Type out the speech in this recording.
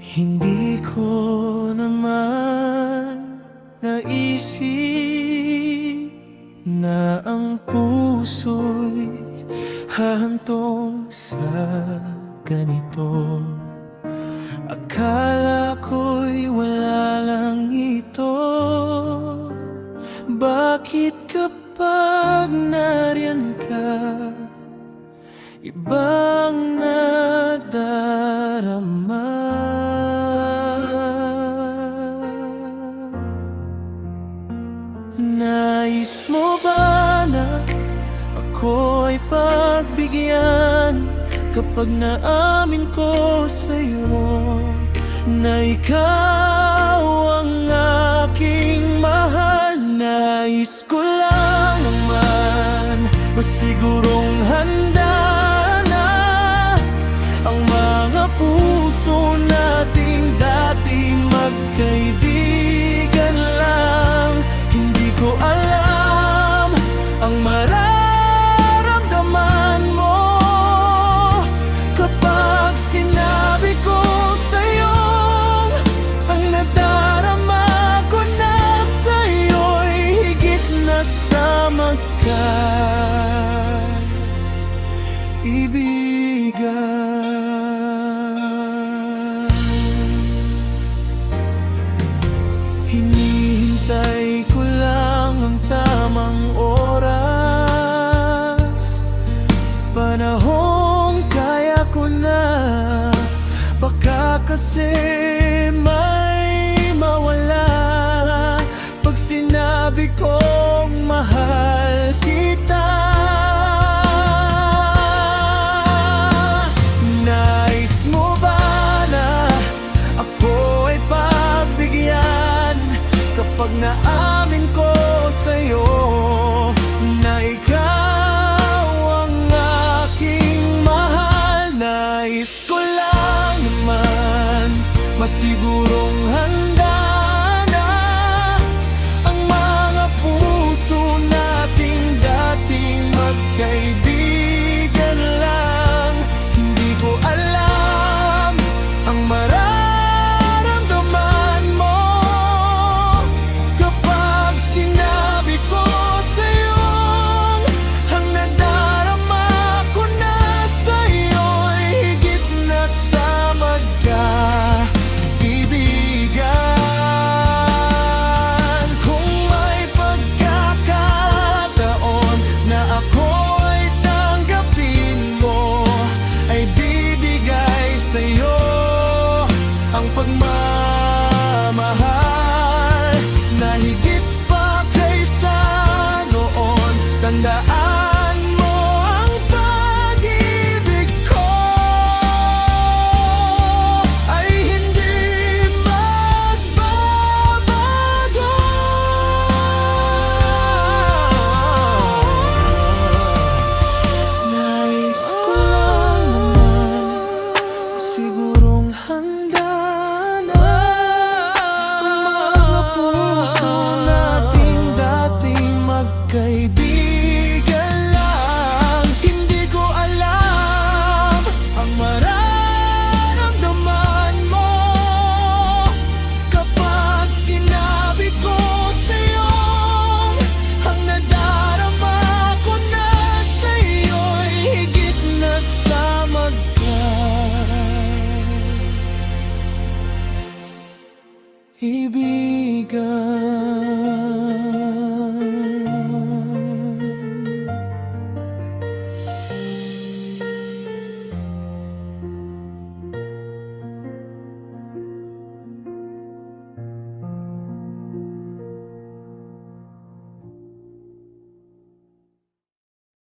Hindi ko naman naisip na ang puso'y hahantong sa ganito. Akala ko'y wala lang ito. Bakit kapag nariyan ka, ibang nadarama? Nais mo ba na ako ay pagbigyan kapag naamin ko sa'yo na ikaw ang aking mahal? Nais ko lang naman masigurong handa na ang mga puso nating dati magkaibigan lang. Hindi ko alam ang mararamdaman mo kapag sinabi ko sa'yo ang nadarama ko na sa'yo'y higit na sa magkaibigan. Hinihintay ko lang ang tamang oras, panahong kaya ko na. Baka kasi may mawala pag sinabi kong mahal kita. Nais mo ba na ako ay pagbigyan kapag